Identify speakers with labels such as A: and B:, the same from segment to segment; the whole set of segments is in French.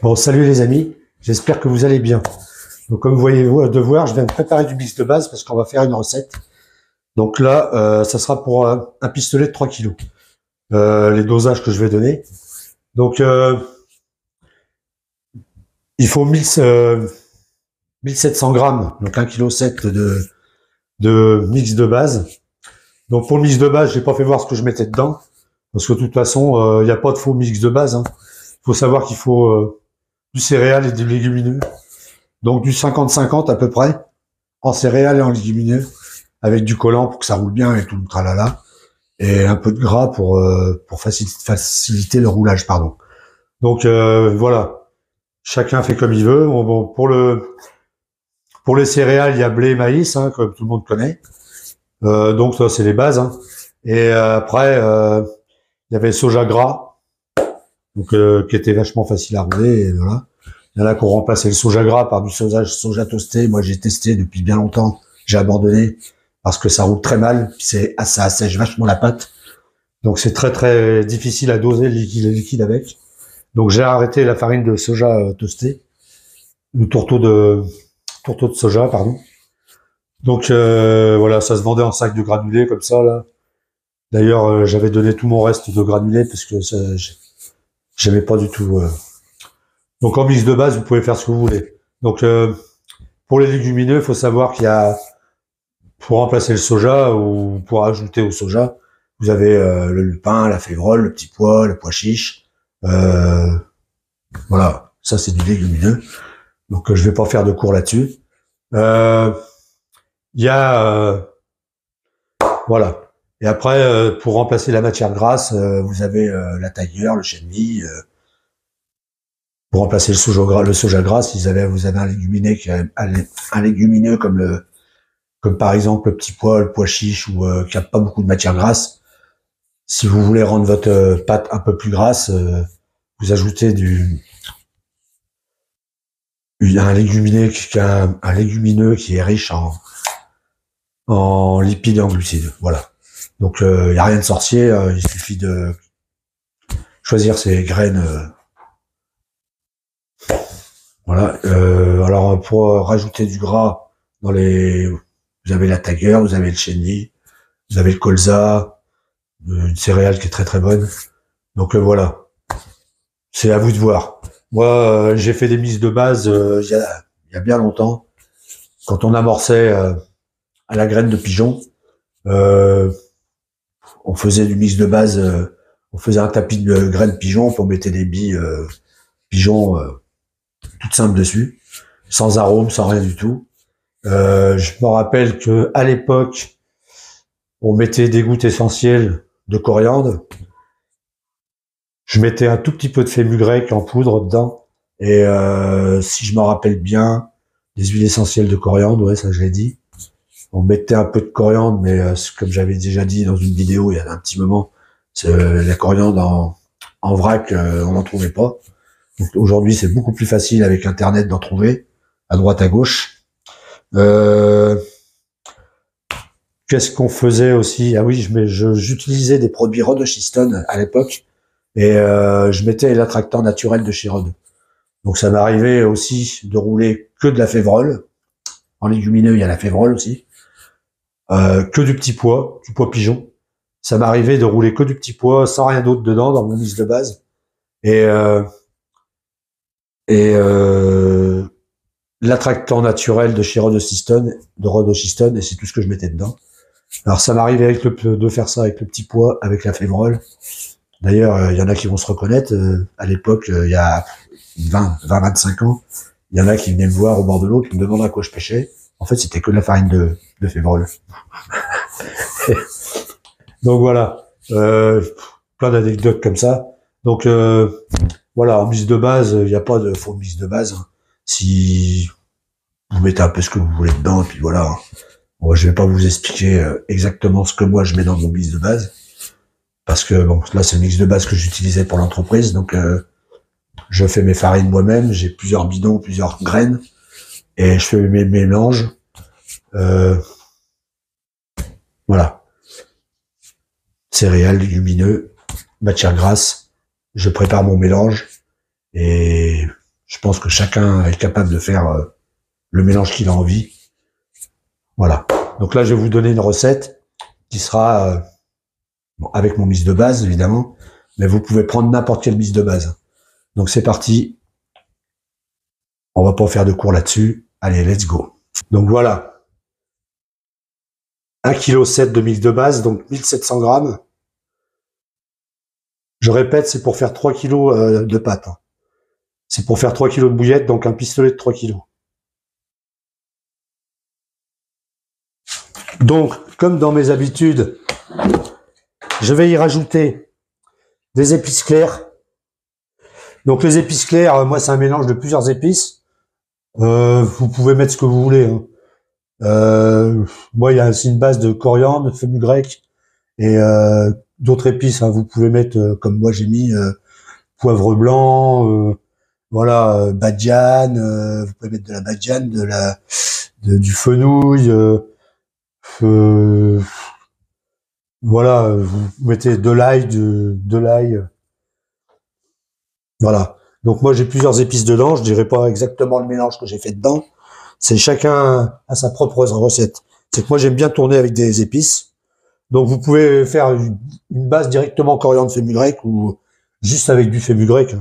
A: Bon, salut les amis, j'espère que vous allez bien. Donc comme vous voyez de voir, je viens de préparer du mix de base parce qu'on va faire une recette. Donc là, ça sera pour un pistolet de 3 kilos. Les dosages que je vais donner. Donc il faut 1700 grammes, donc 1,7 kg de mix de base. Donc pour le mix de base, j'ai pas fait voir ce que je mettais dedans, parce que de toute façon, il n'y a pas de faux mix de base. Il faut savoir qu'il faut du céréales et des légumineux. Donc du 50-50 à peu près, en céréales et en légumineux, avec du collant pour que ça roule bien et tout le tralala, et un peu de gras pour faciliter le roulage, pardon. Donc voilà, chacun fait comme il veut. Bon, pour les céréales, il y a blé, maïs, comme tout le monde connaît. Donc ça, c'est les bases. Et après, il y avait le soja gras, donc qui était vachement facile à rouler. Et voilà. Il y en a qui ont remplacé le soja gras par du soja toasté. Moi, j'ai testé depuis bien longtemps. J'ai abandonné parce que ça roule très mal. Ça assèche vachement la pâte. Donc, c'est très, très difficile à doser le liquide avec. Donc, j'ai arrêté la farine de soja toasté. Le tourteau de soja, pardon. Donc, voilà, ça se vendait en sac de granulés comme ça, là. D'ailleurs, j'avais donné tout mon reste de granulés parce que j'aimais pas du tout. Donc en mix de base, vous pouvez faire ce que vous voulez. Donc pour les légumineux, il faut savoir qu'il y a, pour remplacer le soja ou pour ajouter au soja, vous avez le lupin, la févrole, le petit pois, le pois chiche. Voilà, ça c'est du légumineux. Donc je vais pas faire de cours là-dessus. Il y a voilà. Et après, pour remplacer la matière grasse, vous avez la tailleur, le chènevis. Pour remplacer le soja gras, vous avez un légumineux comme par exemple le petit pois, le pois chiche ou qui a pas beaucoup de matière grasse. Si vous voulez rendre votre pâte un peu plus grasse, vous ajoutez un légumineux qui est riche en lipides et en glucides. Voilà. Donc il y a rien de sorcier, il suffit de choisir ses graines. Voilà. Alors pour rajouter du gras vous avez la tailleur, vous avez le chenille, vous avez le colza, une céréale qui est très très bonne. Donc voilà, c'est à vous de voir. Moi, j'ai fait des mises de base il y a bien longtemps, quand on amorçait à la graine de pigeon. On faisait du mix de base, on faisait un tapis de graines pigeon, on mettait des billes pigeon toutes simples dessus, sans arôme, sans rien du tout. Je me rappelle que à l'époque, on mettait des gouttes essentielles de coriandre. Je mettais un tout petit peu de fenugrec en poudre dedans. Et si je me rappelle bien, des huiles essentielles de coriandre, ouais, ça je l'ai dit. On mettait un peu de coriandre, mais comme j'avais déjà dit dans une vidéo il y a un petit moment, la coriandre en vrac, on n'en trouvait pas. Aujourd'hui, c'est beaucoup plus facile avec Internet d'en trouver, à droite, à gauche. Qu'est-ce qu'on faisait aussi? Ah oui, j'utilisais des produits Rhodocistone à l'époque, et je mettais l'attractant naturel de chez Rhode. Donc ça m'arrivait aussi de rouler que de la févrole. En légumineux, il y a la févrole aussi. Que du pois pigeon. Ça m'arrivait de rouler que du petit pois, sans rien d'autre dedans, dans mon mix de base. Et l'attractant naturel de chez Rhodocistone, et c'est tout ce que je mettais dedans. Alors ça m'arrivait de faire ça avec le petit pois, avec la févrole. D'ailleurs, il y en a qui vont se reconnaître. À l'époque, il y a 20-25 ans, il y en a qui venaient me voir au bord de l'eau, qui me demandaient à quoi je pêchais. En fait, c'était que de la farine de févrole. Donc voilà, plein d'anecdotes comme ça. Donc voilà, en mix de base, il n'y a pas de faux mix de base. Si vous mettez un peu ce que vous voulez dedans, et puis voilà. Bon, je vais pas vous expliquer exactement ce que moi je mets dans mon mix de base, parce que bon, là c'est le mix de base que j'utilisais pour l'entreprise, donc je fais mes farines moi-même, j'ai plusieurs bidons, plusieurs graines, et je fais mes mélanges. Voilà. Céréales, légumineux, matière grasse, je prépare mon mélange, et Je pense que chacun est capable de faire le mélange qu'il a envie. Voilà. Donc là, je vais vous donner une recette qui sera bon, avec mon mix de base, évidemment, mais vous pouvez prendre n'importe quel mix de base. Donc c'est parti. On va pas faire de cours là-dessus. Allez, let's go. Donc voilà. 1,7 kg de mix de base, donc 1700 grammes. Je répète, c'est pour faire 3 kg de pâte. C'est pour faire 3 kg de bouillette, donc un pistolet de 3 kg. Donc, comme dans mes habitudes, je vais y rajouter des épices claires. Donc les épices claires, moi c'est un mélange de plusieurs épices. Vous pouvez mettre ce que vous voulez. Hein. Moi il y a aussi une base de coriandre, de fenugrec et d'autres épices. Hein. Vous pouvez mettre, comme moi j'ai mis, poivre blanc, voilà, badiane. Vous pouvez mettre de la badiane, du fenouil. Voilà, vous mettez de l'ail, de l'ail. Voilà. Donc moi j'ai plusieurs épices dedans, je dirais pas exactement le mélange que j'ai fait dedans. C'est chacun à sa propre recette. C'est que moi j'aime bien tourner avec des épices. Donc vous pouvez faire une base directement coriandre fenugrec ou juste avec du fenugrec.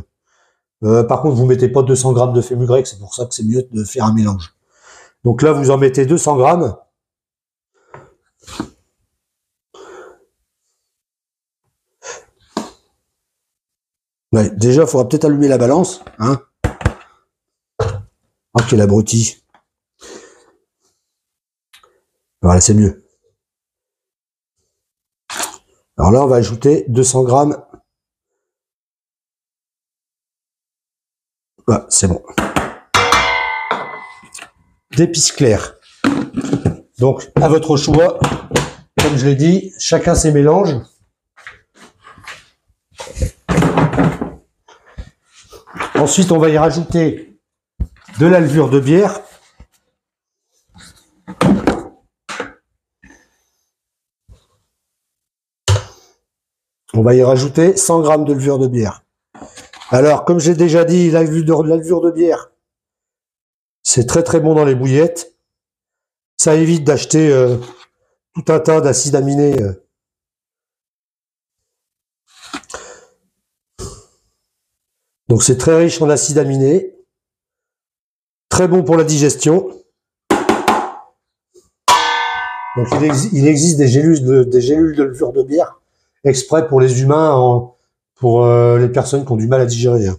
A: Par contre vous mettez pas 200 grammes de fenugrec, c'est pour ça que c'est mieux de faire un mélange. Donc là vous en mettez 200 grammes. Ouais, déjà il faudra peut-être allumer la balance. Hein. Oh quel abruti. Voilà, c'est mieux. Alors là, on va ajouter 200 grammes. Voilà, c'est bon. D'épices claires. Donc, à votre choix, comme je l'ai dit, chacun ses mélanges. Ensuite, on va y rajouter de la levure de bière. On va y rajouter 100 grammes de levure de bière. Alors, comme j'ai déjà dit, la levure de bière, c'est très très bon dans les bouillettes. Ça évite d'acheter tout un tas d'acides aminés. Donc c'est très riche en acides aminés. Très bon pour la digestion. Donc il existe des gélules de levure de bière exprès pour les humains, pour les personnes qui ont du mal à digérer. Hein.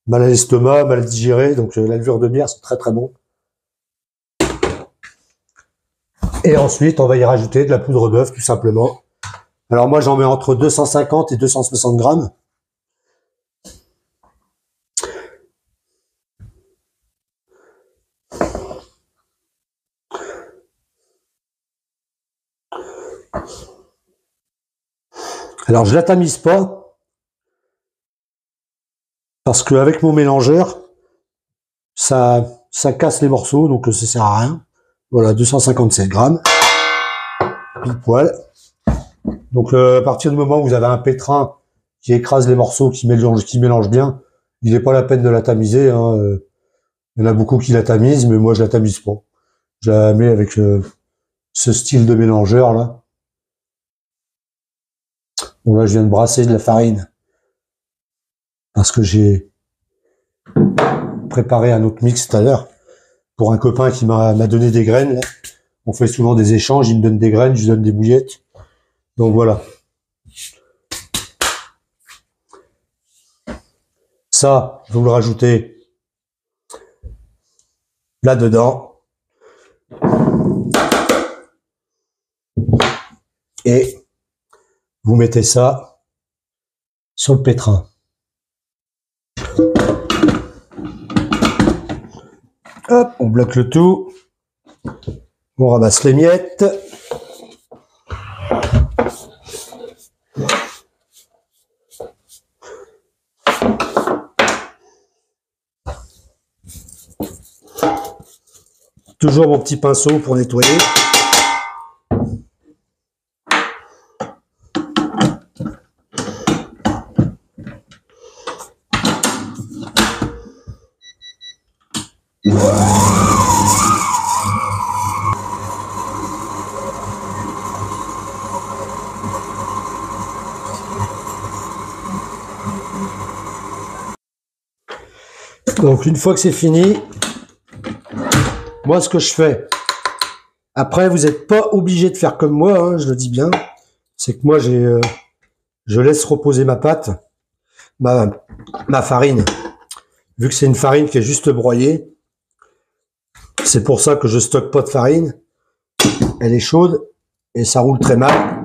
A: Mal à l'estomac, mal à digérer. Donc la levure de bière, c'est très très bon. Et ensuite, on va y rajouter de la poudre d'œuf, tout simplement. Alors moi, j'en mets entre 250 et 260 grammes. Alors, je la tamise pas, parce qu'avec mon mélangeur, ça casse les morceaux, donc ça sert à rien. Voilà, 257 grammes. Pile poil. Donc, à partir du moment où vous avez un pétrin qui écrase les morceaux, qui mélange bien, il n'est pas la peine de la tamiser. Hein. Il y en a beaucoup qui la tamisent, mais moi, je la tamise pas. Je la mets avec ce style de mélangeur, là. Bon, là, je viens de brasser de la farine. Parce que j'ai préparé un autre mix tout à l'heure pour un copain qui m'a donné des graines. Là. On fait souvent des échanges, il me donne des graines, je lui donne des bouillettes. Donc voilà. Ça, vous le rajoutez là-dedans. Et vous mettez ça sur le pétrin. Hop, on bloque le tout. On ramasse les miettes. Toujours mon petit pinceau pour nettoyer. Donc une fois que c'est fini, moi ce que je fais, après vous n'êtes pas obligé de faire comme moi, hein, je le dis bien, c'est que moi je laisse reposer ma pâte, ma farine, vu que c'est une farine qui est juste broyée, c'est pour ça que je stocke pas de farine, elle est chaude et ça roule très mal.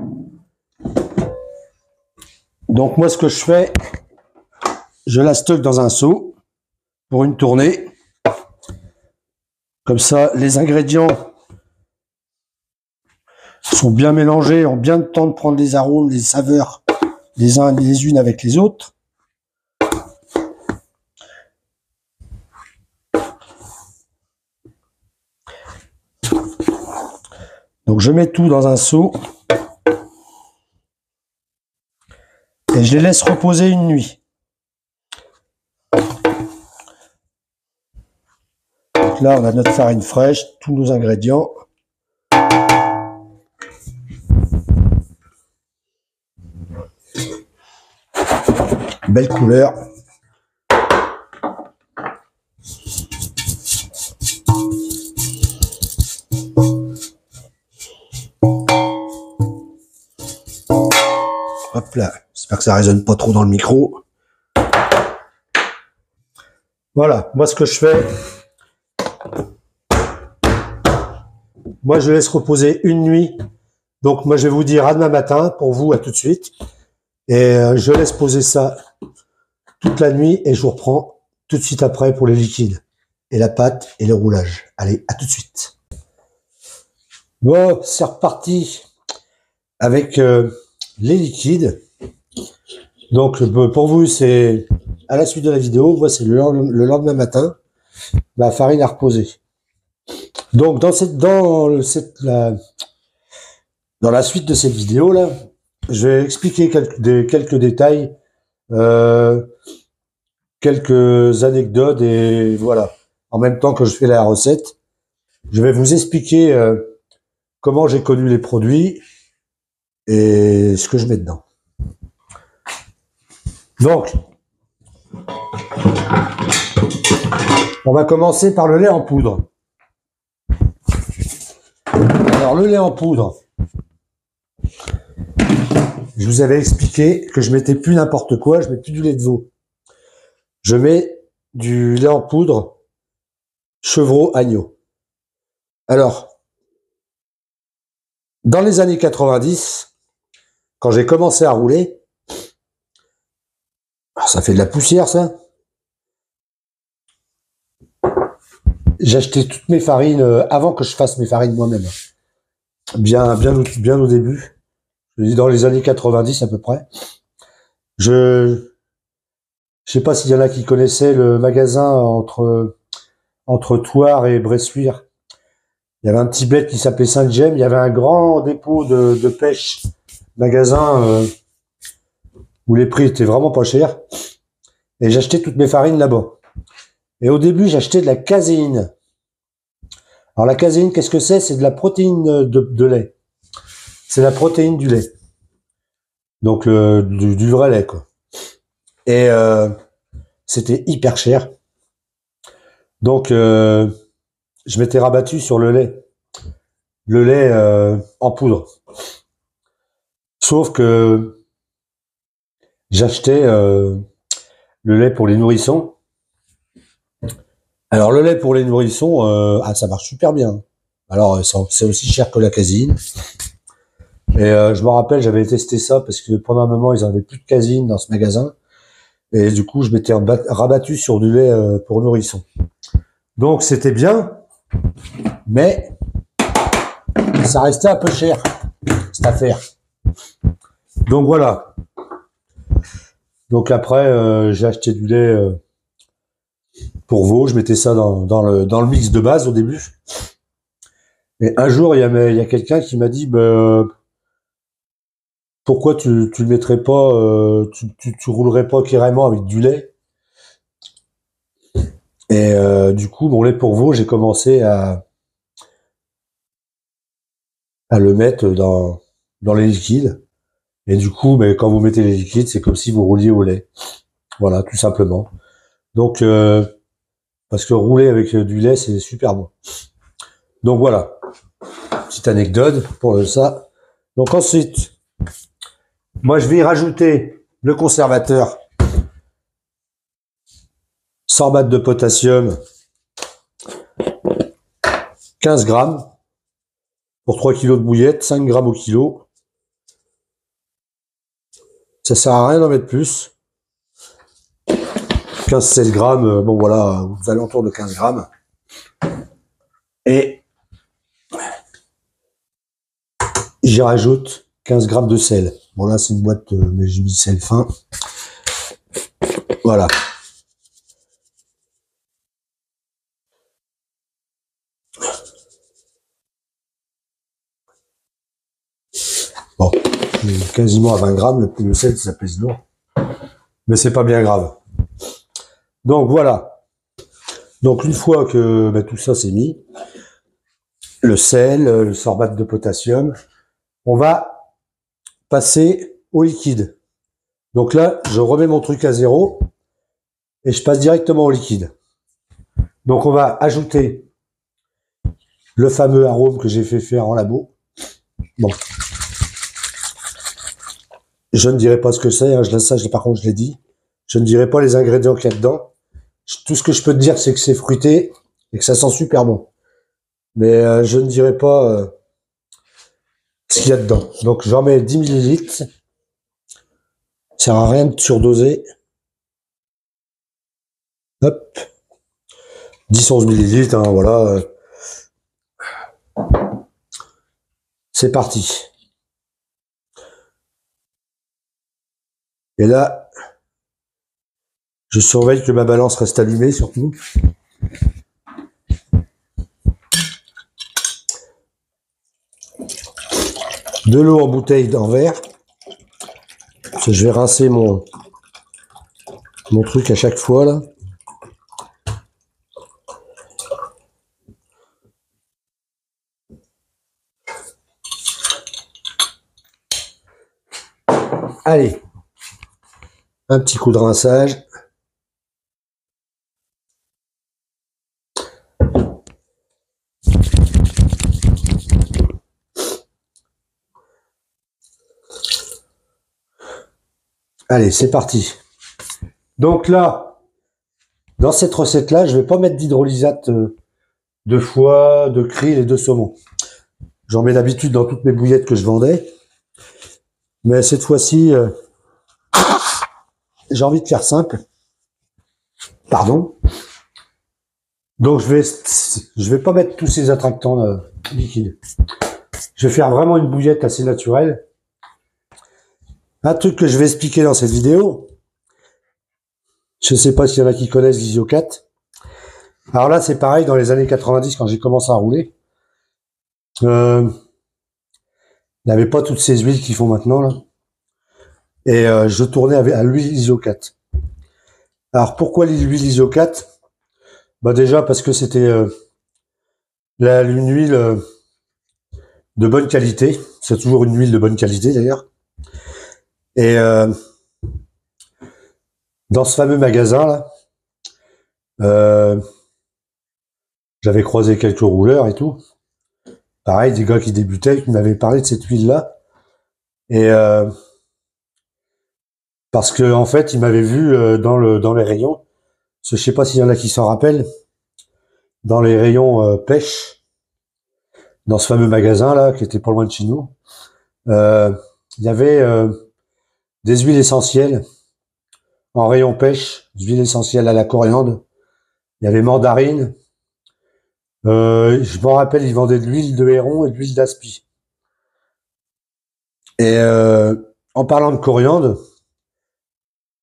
A: Donc moi ce que je fais, je la stocke dans un seau pour une tournée. Comme ça, les ingrédients sont bien mélangés, ont bien le temps de prendre les arômes, les saveurs, les unes avec les autres. Donc je mets tout dans un seau et je les laisse reposer une nuit. Donc là, on a notre farine fraîche, tous nos ingrédients. Belle couleur. Hop là, j'espère que ça résonne pas trop dans le micro. Voilà, moi ce que je fais, moi je laisse reposer une nuit. Donc moi je vais vous dire à demain matin, pour vous à tout de suite. Et je laisse poser ça toute la nuit et je vous reprends tout de suite après pour les liquides. Et la pâte et le roulage. Allez, à tout de suite. Bon, c'est reparti avec les liquides. Donc pour vous, c'est à la suite de la vidéo. Moi, c'est le lendemain matin. Ma farine a reposé. Donc dans la suite de cette vidéo là, je vais expliquer quelques détails, quelques anecdotes et voilà. En même temps que je fais la recette, je vais vous expliquer comment j'ai connu les produits et ce que je mets dedans. Donc, on va commencer par le lait en poudre. Alors, le lait en poudre, je vous avais expliqué que je mettais plus n'importe quoi, je mets plus du lait de veau. Je mets du lait en poudre chevreau agneau. Alors, dans les années 90, quand j'ai commencé à rouler, ça fait de la poussière, ça. J'achetais toutes mes farines avant que je fasse mes farines moi-même. Bien au début. Je dis dans les années 90 à peu près. Je sais pas s'il y en a qui connaissaient le magasin entre Thouars et Bressuire. Il y avait un petit bled qui s'appelait Saint-Gemme. Il y avait un grand dépôt de pêche, magasin où les prix étaient vraiment pas chers. Et j'achetais toutes mes farines là-bas. Et au début, j'achetais de la caséine. Alors la caséine, qu'est-ce que c'est? C'est de la protéine de lait. C'est la protéine du lait. Donc du vrai lait, quoi. Et c'était hyper cher. Donc je m'étais rabattu sur le lait. Le lait en poudre. Sauf que j'achetais le lait pour les nourrissons. Alors le lait pour les nourrissons, ça marche super bien. Alors c'est aussi cher que la caséine. Et je me rappelle, j'avais testé ça parce que pendant un moment, ils n'avaient plus de caséine dans ce magasin. Et du coup, je m'étais rabattu sur du lait pour nourrissons. Donc c'était bien, mais ça restait un peu cher, cette affaire. Donc voilà. Donc après, j'ai acheté du lait pour veau. Je mettais ça dans le mix de base au début. Et un jour, il y a quelqu'un qui m'a dit, pourquoi tu le mettrais pas, tu roulerais pas carrément avec du lait? Et du coup, mon lait pour veau, j'ai commencé à le mettre dans les liquides. Et du coup, mais quand vous mettez les liquides, c'est comme si vous rouliez au lait. Voilà, tout simplement. Donc, parce que rouler avec du lait, c'est super bon. Donc voilà, petite anecdote pour ça. Donc ensuite, moi je vais y rajouter le conservateur sorbate de potassium, 15 grammes pour 3 kg de bouillette, 5 grammes au kilo. Ça sert à rien d'en mettre plus. 15-16 grammes, bon voilà, aux alentours de 15 grammes. Et j'y rajoute 15 grammes de sel. Bon là c'est une boîte, mais j'ai mis sel fin. Voilà. Bon, quasiment à 20 grammes, le sel ça pèse lourd. Mais c'est pas bien grave. Donc voilà. Donc une fois que tout ça c'est mis, le sel, le sorbate de potassium, on va passer au liquide. Donc là, je remets mon truc à zéro et je passe directement au liquide. Donc on va ajouter le fameux arôme que j'ai fait faire en labo. Bon. Je ne dirai pas ce que c'est, hein, par contre je l'ai dit. Je ne dirai pas les ingrédients qu'il y a dedans. Tout ce que je peux te dire, c'est que c'est fruité et que ça sent super bon. Mais je ne dirai pas ce qu'il y a dedans. Donc j'en mets 10 millilitres. Ça sert à rien de surdoser. Hop. 10-11 millilitres, hein, voilà. C'est parti. Et là, je surveille que ma balance reste allumée surtout. De l'eau en bouteille en verre. Je vais rincer mon truc à chaque fois là. Allez, un petit coup de rinçage. Allez, c'est parti. Donc là, dans cette recette-là, je vais pas mettre d'hydrolysate de foie, de krill et de saumon. J'en mets d'habitude dans toutes mes bouillettes que je vendais. Mais cette fois-ci, j'ai envie de faire simple. Pardon. Donc je vais pas mettre tous ces attractants liquides. Je vais faire vraiment une bouillette assez naturelle. Un truc que je vais expliquer dans cette vidéo. Je sais pas s'il y en a qui connaissent l'Isiocat. Alors là, c'est pareil, dans les années 90, quand j'ai commencé à rouler, il n'y avait pas toutes ces huiles qu'ils font maintenant, là. Et je tournais à l'huile Isiocat. Alors pourquoi l'huile Isiocat? Bah déjà parce que c'était une huile de bonne qualité. C'est toujours une huile de bonne qualité d'ailleurs. Et dans ce fameux magasin là, j'avais croisé quelques rouleurs et tout. Pareil, des gars qui débutaient, qui m'avaient parlé de cette huile-là. Et parce que en fait, ils m'avaient vu dans les rayons. Je sais pas s'il y en a qui s'en rappellent. Dans les rayons pêche, dans ce fameux magasin là, qui était pas loin de chez nous, il y avait des huiles essentielles en rayon pêche, des huiles essentielles à la coriandre. Il y avait mandarine. Je m'en rappelle, ils vendaient de l'huile de héron et de l'huile d'aspi. Et en parlant de coriandre,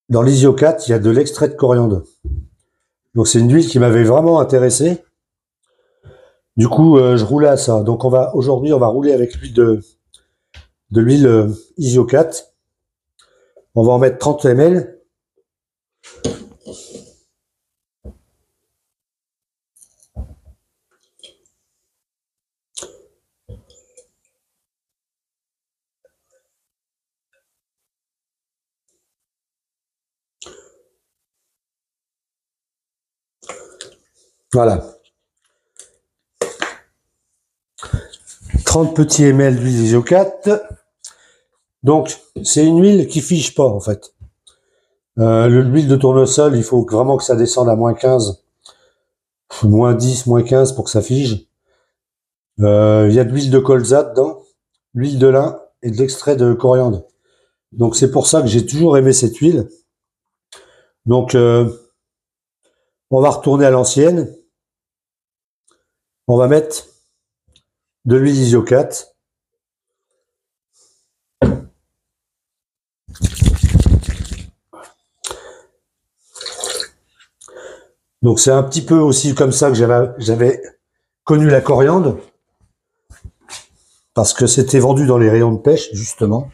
A: dans l'Isiocat, il y a de l'extrait de coriandre. Donc c'est une huile qui m'avait vraiment intéressé. Du coup, je roulais à ça. Donc aujourd'hui, on va rouler avec de l'huile Isiocat. On va en mettre 30 ml. Voilà. 30 petits ml d'huile isocate. Donc, c'est une huile qui fiche pas, en fait. L'huile de tournesol, il faut vraiment que ça descende à moins 15, moins 10, moins 15 pour que ça fige. Il y a de l'huile de colza dedans, l'huile de lin et de l'extrait de coriandre. Donc, c'est pour ça que j'ai toujours aimé cette huile. Donc, on va retourner à l'ancienne. On va mettre de l'huile isocate. Donc c'est un petit peu aussi comme ça que j'avais connu la coriandre, parce que c'était vendu dans les rayons de pêche, justement,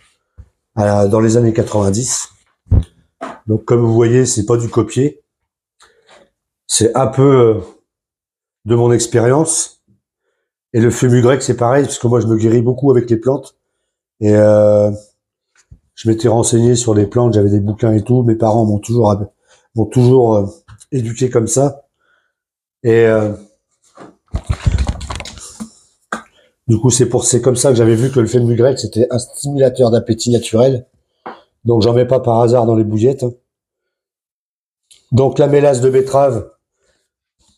A: dans les années 90. Donc comme vous voyez, c'est pas du copier. C'est un peu de mon expérience. Et le fenugrec, c'est pareil, parce que moi je me guéris beaucoup avec les plantes. Et je m'étais renseigné sur les plantes, j'avais des bouquins et tout. Mes parents m'ont toujours éduqué comme ça. Et du coup, c'est comme ça que j'avais vu que le fenugrec, c'était un stimulateur d'appétit naturel. Donc, j'en mets pas par hasard dans les bouillettes. Donc, la mélasse de betterave,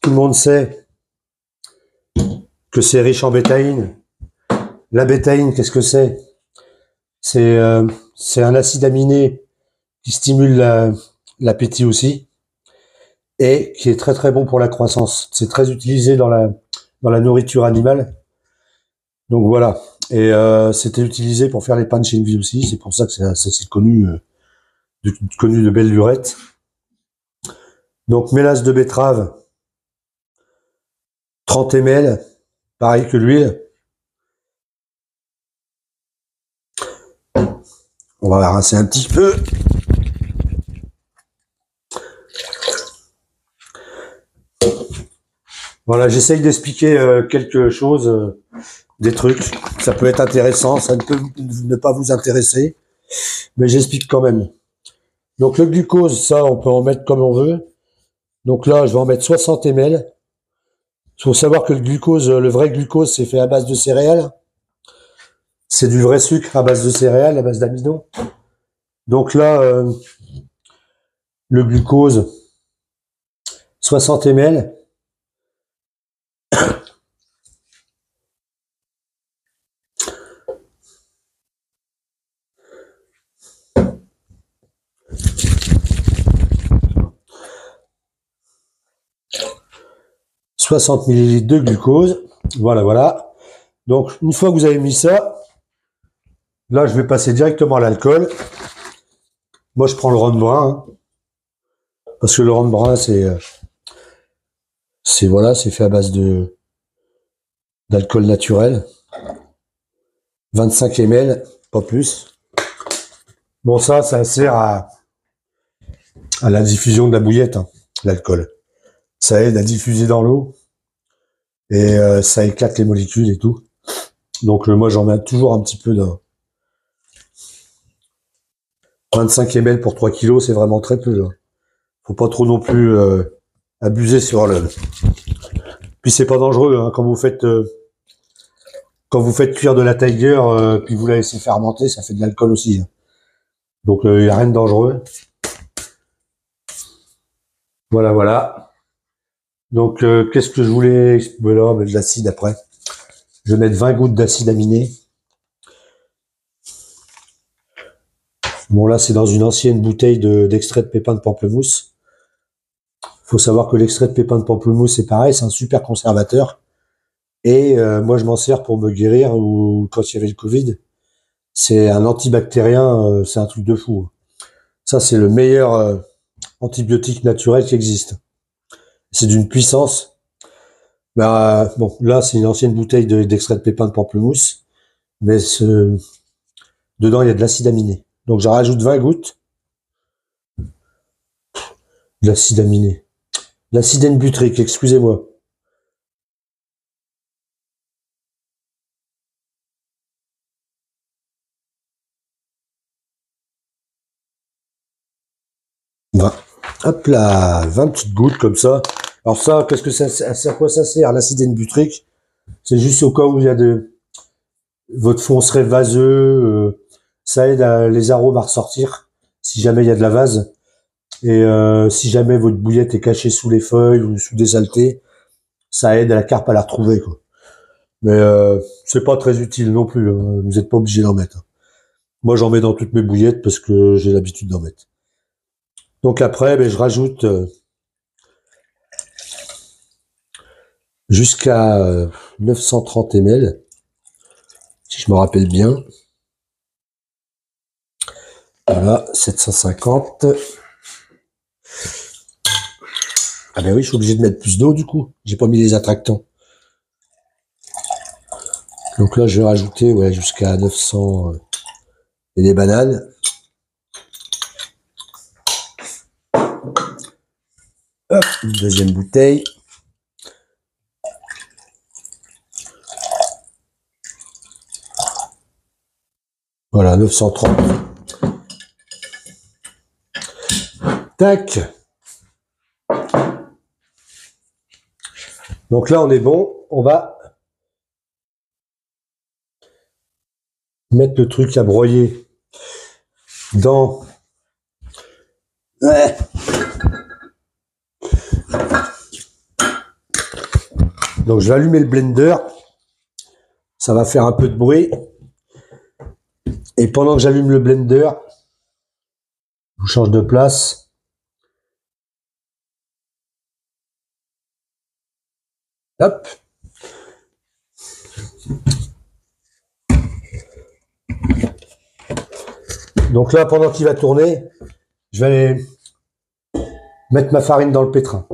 A: tout le monde sait que c'est riche en bétaïne. La bétaïne, qu'est-ce que c'est? C'est un acide aminé qui stimule l'appétit aussi et qui est très très bon pour la croissance. C'est très utilisé dans la nourriture animale. Donc voilà. Et c'était utilisé pour faire les pains de Cheneville aussi. C'est pour ça que c'est connu, connu de belle lurette. Donc mélasse de betterave, 30 ml, pareil que l'huile. On va rincer un petit peu. Voilà, j'essaye d'expliquer quelque chose, des trucs. Ça peut être intéressant, ça ne peut ne pas vous intéresser, mais j'explique quand même. Donc le glucose, ça, on peut en mettre comme on veut. Donc là, je vais en mettre 60 ml. Il faut savoir que le glucose, le vrai glucose, c'est fait à base de céréales. C'est du vrai sucre à base de céréales, à base d'amidon. Donc là, le glucose, 60 ml. « 60 ml de glucose. Voilà, voilà. Donc, une fois que vous avez mis ça, là, je vais passer directement à l'alcool. Moi, je prends le rhum brun, hein, parce que le rhum brun, c'est voilà, c'est fait à base d'alcool naturel. 25 ml, pas plus. Bon, ça sert à la diffusion de la bouillette, hein, l'alcool. Ça aide à diffuser dans l'eau et ça éclate les molécules et tout. Donc moi, j'en mets toujours un petit peu dans 25 ml pour 3 kilos, c'est vraiment très peu. Hein. Faut pas trop non plus abuser sur le. Puis c'est pas dangereux hein, quand vous faites cuire de la Tiger, puis vous la laissez fermenter, ça fait de l'alcool aussi. Hein. Donc il n'y a rien de dangereux. Voilà, voilà. Donc qu'est-ce que je voulais. Voilà, de l'acide après. Je vais mettre 20 gouttes d'acide aminé. Bon là c'est dans une ancienne bouteille d'extrait de pépins de pamplemousse. Faut savoir que l'extrait de pépins de pamplemousse c'est pareil, c'est un super conservateur. Et moi je m'en sers pour me guérir ou quand il y avait le Covid. C'est un antibactérien, c'est un truc de fou. Ça c'est le meilleur antibiotique naturel qui existe. C'est d'une puissance. Bah bon là c'est une ancienne bouteille d'extrait de pépins de pamplemousse, mais dedans il y a de l'acide aminé. Donc j'en rajoute 20 gouttes. De l'acide aminé. L'acide N-butrique, excusez-moi. Hop là, 20 petites gouttes comme ça. Alors ça, qu'est-ce que ça, à quoi ça sert? L'acide N-butrique, c'est juste au cas où il y a votre fond serait vaseux, ça aide les arômes à ressortir, si jamais il y a de la vase. Et si jamais votre bouillette est cachée sous les feuilles ou sous des saletés, ça aide à la carpe à la retrouver, quoi. Mais c'est pas très utile non plus, hein. Vous n'êtes pas obligé d'en mettre. Moi, j'en mets dans toutes mes bouillettes parce que j'ai l'habitude d'en mettre. Donc après, ben, je rajoute jusqu'à 930 ml, si je me rappelle bien. Voilà, 750. Ah ben oui, je suis obligé de mettre plus d'eau du coup. J'ai pas mis les attractants. Donc là, je vais rajouter ouais, jusqu'à 900 et des bananes. Hop, une deuxième bouteille. Voilà, 930. Tac. Donc là, on est bon. On va mettre le truc à broyer dans... Ouais. Donc je vais allumer le blender. Ça va faire un peu de bruit. Et pendant que j'allume le blender, je vous change de place. Hop. Donc là, pendant qu'il va tourner, je vais aller mettre ma farine dans le pétrin.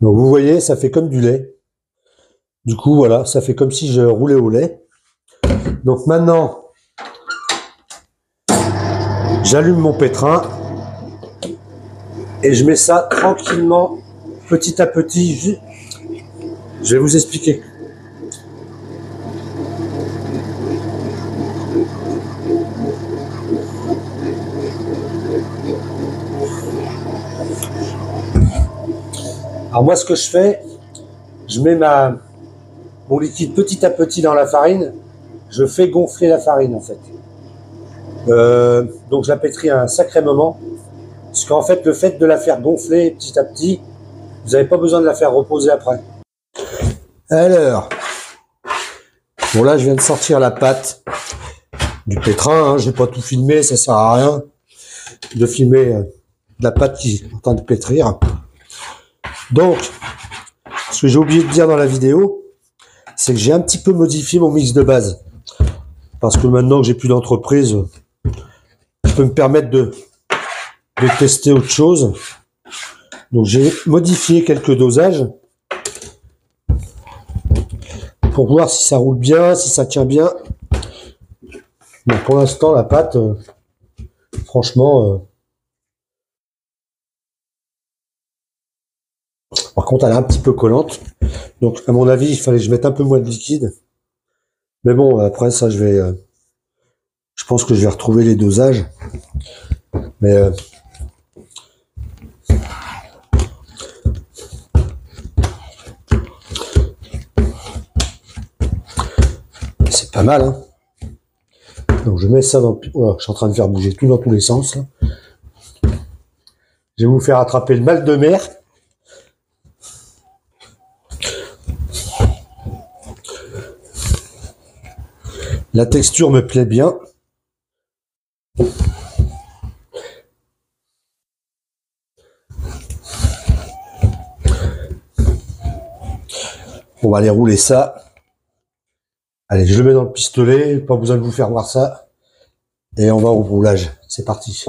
A: Donc vous voyez, ça fait comme du lait. Du coup, voilà, ça fait comme si je roulais au lait. Donc maintenant, j'allume mon pétrin et je mets ça tranquillement, petit à petit. Je vais vous expliquer. Alors moi, ce que je fais, je mets mon liquide petit à petit dans la farine. Je fais gonfler la farine, en fait. Donc je la pétris à un sacré moment. Parce qu'en fait, le fait de la faire gonfler petit à petit, vous n'avez pas besoin de la faire reposer après. Alors, bon là, je viens de sortir la pâte du pétrin. Hein. Je n'ai pas tout filmé, ça sert à rien de filmer la pâte qui est en train de pétrir. Donc, ce que j'ai oublié de dire dans la vidéo, c'est que j'ai un petit peu modifié mon mix de base. Parce que maintenant que j'ai plus d'entreprise, je peux me permettre de tester autre chose. Donc j'ai modifié quelques dosages pour voir si ça roule bien, si ça tient bien. Bon, pour l'instant, la pâte, franchement, par contre, elle est un petit peu collante. Donc, à mon avis, il fallait que je mette un peu moins de liquide. Mais bon, après ça, je pense que je vais retrouver les dosages. Mais c'est pas mal, hein. Donc, je mets ça dans... Voilà, je suis en train de faire bouger tout dans tous les sens, là. Je vais vous faire attraper le mal de mer. La texture me plaît bien. On va aller rouler ça. Allez, je le mets dans le pistolet. Pas besoin de vous faire voir ça. Et on va au roulage. C'est parti.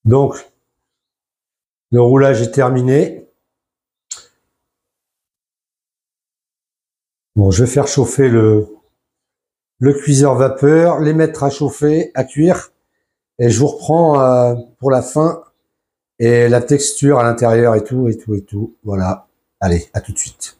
A: Donc, le roulage est terminé. Bon, je vais faire chauffer le cuiseur vapeur, les mettre à chauffer, à cuire. Et je vous reprends pour la fin et la texture à l'intérieur et tout, et tout, et tout. Voilà. Allez, à tout de suite.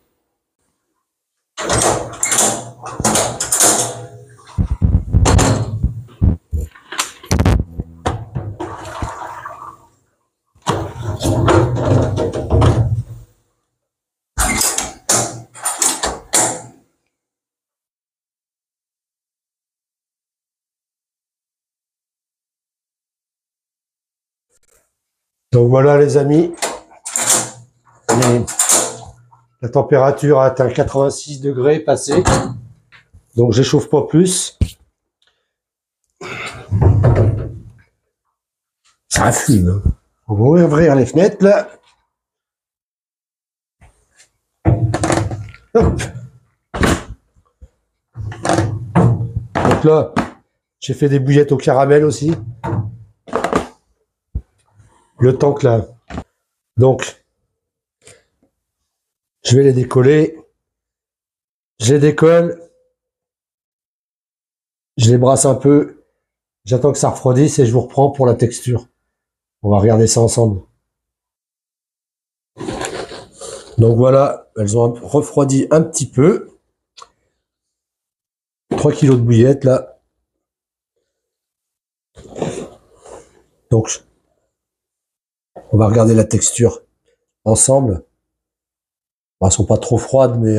A: Donc voilà les amis, la température a atteint 86 degrés passé, donc j'échauffe pas plus. Ça fume. On va ouvrir les fenêtres là. Hop. Donc là, j'ai fait des bouillettes au caramel aussi. Le temps que là. Donc, je vais les décoller. Je les décolle. Je les brasse un peu. J'attends que ça refroidisse et je vous reprends pour la texture. On va regarder ça ensemble. Donc voilà, elles ont refroidi un petit peu. 3 kilos de bouillettes là. Donc, on va regarder la texture ensemble. Bon, elles sont pas trop froides, mais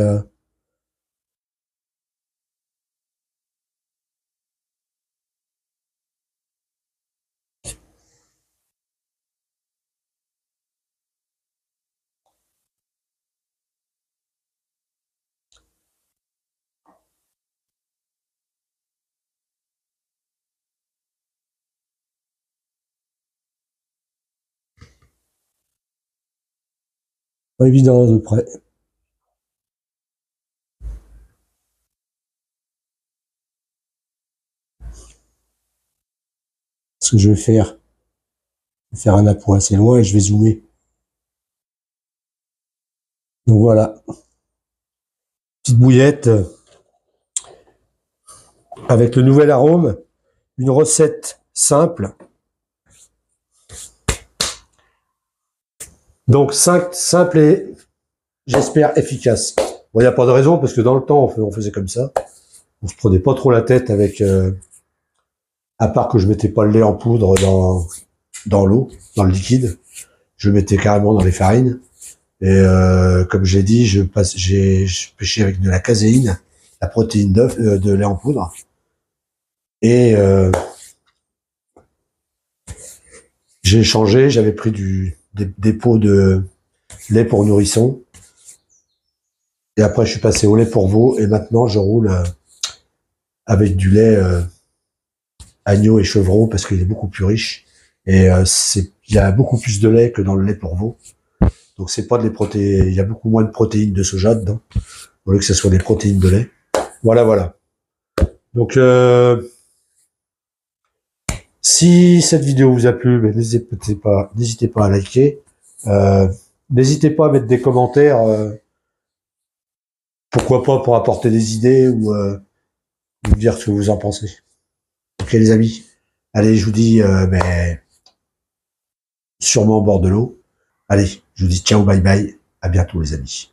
A: pas évident de près. Ce que je vais faire un apport assez loin et je vais zoomer. Donc voilà, petite bouillette avec le nouvel arôme, une recette simple. Donc simple et j'espère efficace. Bon, il n'y a pas de raison parce que dans le temps on faisait comme ça. On se prenait pas trop la tête avec, à part que je mettais pas le lait en poudre dans l'eau, dans le liquide. Je le mettais carrément dans les farines. Et comme j'ai dit, je pêchais avec de la caséine, la protéine d'œuf, de lait en poudre. Et j'ai changé, j'avais pris des pots de lait pour nourrisson. Et après, je suis passé au lait pour veau. Et maintenant, je roule avec du lait agneau et chevreau parce qu'il est beaucoup plus riche. Et il y a beaucoup plus de lait que dans le lait pour veau. Donc c'est pas de les protéines, il y a beaucoup moins de protéines de soja dedans, au lieu que ce soit des protéines de lait. Voilà, voilà. Donc si cette vidéo vous a plu, n'hésitez pas à liker. N'hésitez pas à mettre des commentaires. Pourquoi pas pour apporter des idées ou vous dire ce que vous en pensez. Ok les amis. Allez, je vous dis sûrement au bord de l'eau. Allez, je vous dis ciao, bye bye. À bientôt les amis.